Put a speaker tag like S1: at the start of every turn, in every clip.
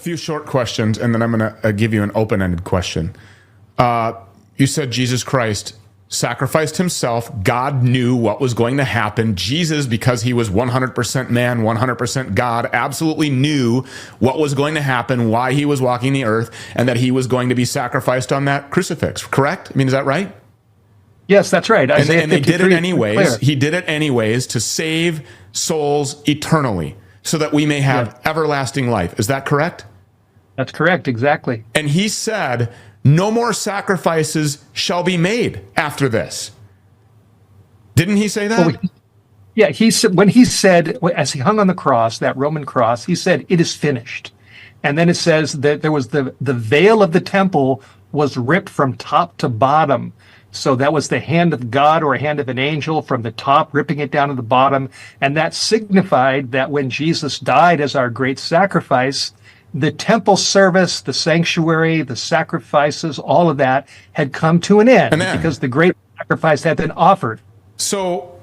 S1: few short questions, and then I'm going to give you an open-ended question. You said Jesus Christ sacrificed himself. God knew what was going to happen. Jesus, because he was 100% man, 100% God, absolutely knew what was going to happen, why he was walking the earth, and that he was going to be sacrificed on that crucifix, correct? I mean, is that right?
S2: Yes, that's right.
S1: And they did it anyways. He did it anyways to save souls eternally so that we may have everlasting life. Is that correct?
S2: That's correct, exactly.
S1: And he said, no more sacrifices shall be made after this. Didn't he say that?
S2: Well, he said, when he said, as he hung on the cross, that Roman cross, he said, it is finished. And then it says that there was the veil of the temple was ripped from top to bottom. So that was the hand of God or a hand of an angel from the top, ripping it down to the bottom. And that signified that when Jesus died as our great sacrifice, the temple service, the sanctuary, the sacrifices, all of that had come to an end because the great sacrifice had been offered.
S1: So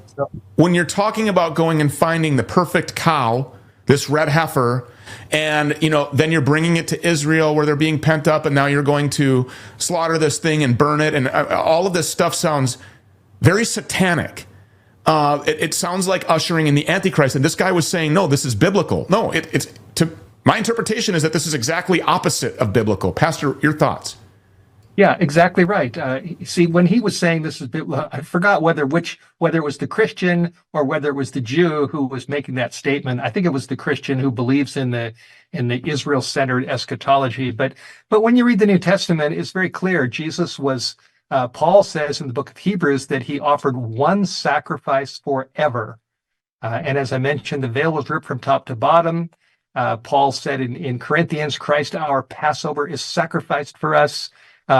S1: when you're talking about going and finding the perfect cow, this red heifer, and then you're bringing it to Israel where they're being pent up, and now you're going to slaughter this thing and burn it, and all of this stuff sounds very satanic. It sounds like ushering in the Antichrist, and this guy was saying, no, this is biblical. No, my interpretation is that this is exactly opposite of biblical. Pastor, your thoughts?
S2: Yeah, exactly right. See, when he was saying this is, I forgot whether it was the Christian or whether it was the Jew who was making that statement. I think it was the Christian who believes in the Israel-centered eschatology. But when you read the New Testament, it's very clear. Jesus was. Paul says in the book of Hebrews that he offered one sacrifice forever, and as I mentioned, the veil was ripped from top to bottom. Paul said in Corinthians, Christ our Passover is sacrificed for us.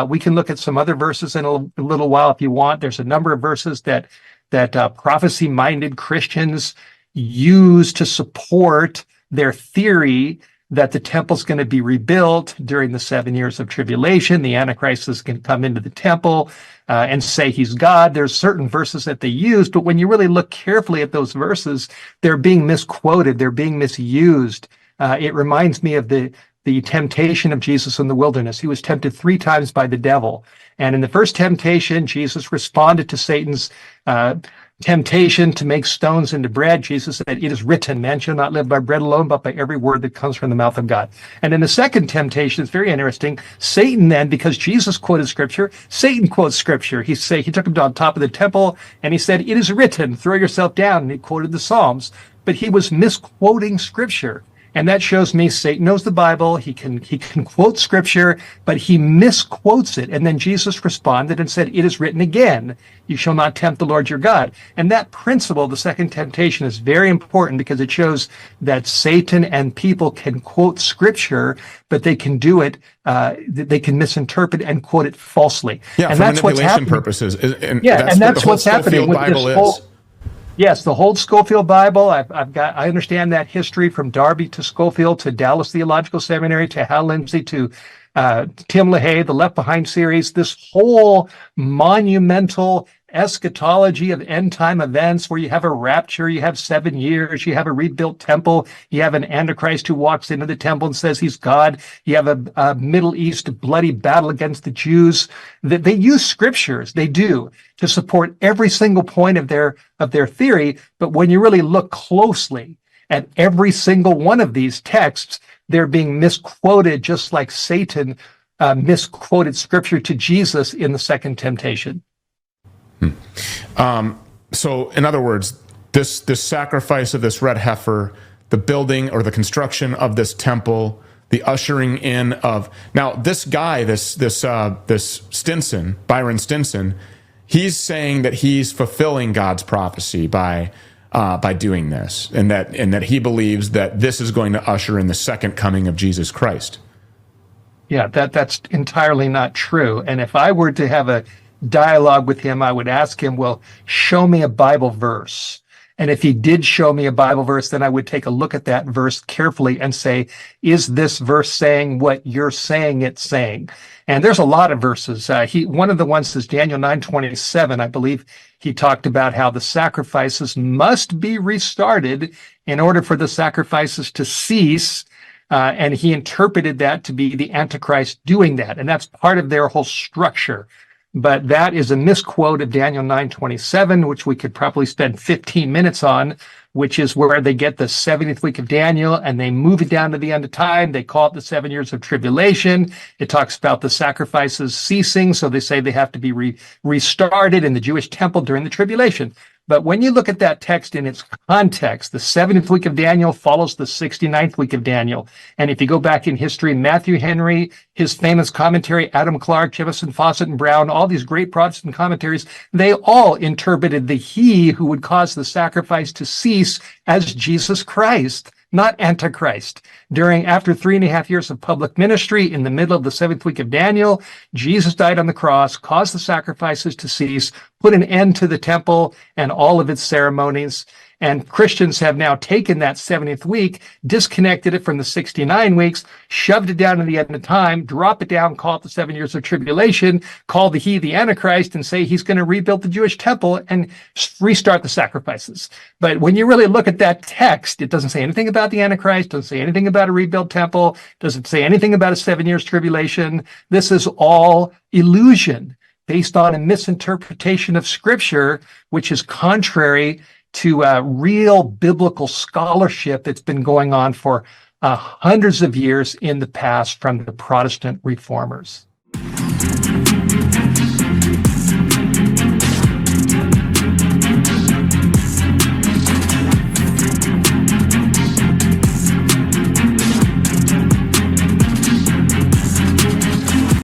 S2: We can look at some other verses in a little while if you want. There's a number of verses that prophecy-minded Christians use to support their theory that the temple's going to be rebuilt during the 7 years of tribulation. The Antichrist is going to come into the temple and say he's God. There's certain verses that they use, but when you really look carefully at those verses, they're being misquoted. They're being misused. It reminds me of the temptation of Jesus in the wilderness. He was tempted 3 times by the devil. And in the first temptation, Jesus responded to Satan's temptation to make stones into bread. Jesus said, it is written, man shall not live by bread alone, but by every word that comes from the mouth of God. And in the second temptation, it's very interesting. Satan then, because Jesus quoted scripture, Satan quotes scripture. He took him to the top of the temple and he said, it is written, throw yourself down. And he quoted the Psalms, but he was misquoting scripture. And that shows me Satan knows the Bible. He can quote scripture, but he misquotes it. And then Jesus responded and said, it is written again, you shall not tempt the Lord your God. And that principle, the second temptation, is very important because it shows that Satan and people can quote scripture, but they can do it, they can misinterpret and quote it falsely.
S1: Yeah,
S2: and
S1: for
S2: that's
S1: manipulation purposes.
S2: And that's what's happening with this whole. Yes, the whole Scofield Bible. I understand that history from Darby to Scofield to Dallas Theological Seminary to Hal Lindsey to Tim LaHaye, the Left Behind series. This whole monumental eschatology of end time events where you have a rapture, you have 7 years, you have a rebuilt temple, you have an Antichrist who walks into the temple and says he's God, you have a Middle East bloody battle against the Jews. They use scriptures, they do, to support every single point of their theory. But when you really look closely at every single one of these texts, they're being misquoted, just like Satan misquoted scripture to Jesus in the second temptation.
S1: So in other words, this sacrifice of this red heifer, the building or the construction of this temple, the ushering in of, now this guy, this Stinson, Byron Stinson, he's saying that he's fulfilling God's prophecy by doing this, and that he believes that this is going to usher in the second coming of Jesus Christ.
S2: Yeah, that's entirely not true. And if I were to have a dialogue with him, I would ask him, well, show me a Bible verse. And if he did show me a Bible verse, then I would take a look at that verse carefully and say, is this verse saying what you're saying it's saying? And there's a lot of verses. One of the ones is Daniel 9:27. I believe he talked about how the sacrifices must be restarted in order for the sacrifices to cease. And he interpreted that to be the Antichrist doing that. And that's part of their whole structure. But that is a misquote of Daniel 9:27, which we could probably spend 15 minutes on, which is where they get the 70th week of Daniel and they move it down to the end of time. They call it the 7 years of tribulation. It talks about the sacrifices ceasing. So they say they have to be restarted in the Jewish temple during the tribulation. But when you look at that text in its context, the 70th week of Daniel follows the 69th week of Daniel. And if you go back in history, Matthew Henry, his famous commentary, Adam Clark, Jefferson, Fawcett, and Brown, all these great Protestant commentaries, they all interpreted the he who would cause the sacrifice to cease as Jesus Christ, not Antichrist. After 3.5 years of public ministry, in the middle of the 7th week of Daniel, Jesus died on the cross, caused the sacrifices to cease, put an end to the temple and all of its ceremonies. And Christians have now taken that 70th week, disconnected it from the 69 weeks, shoved it down to the end of time, drop it down, call it the 7 years of tribulation, call the Antichrist, and say he's going to rebuild the Jewish temple and restart the sacrifices. But when you really look at that text, it doesn't say anything about the Antichrist, doesn't say anything about a rebuilt temple, doesn't say anything about a 7 years tribulation. This is all illusion based on a misinterpretation of Scripture, which is contrary to real biblical scholarship that's been going on for hundreds of years in the past from the Protestant reformers.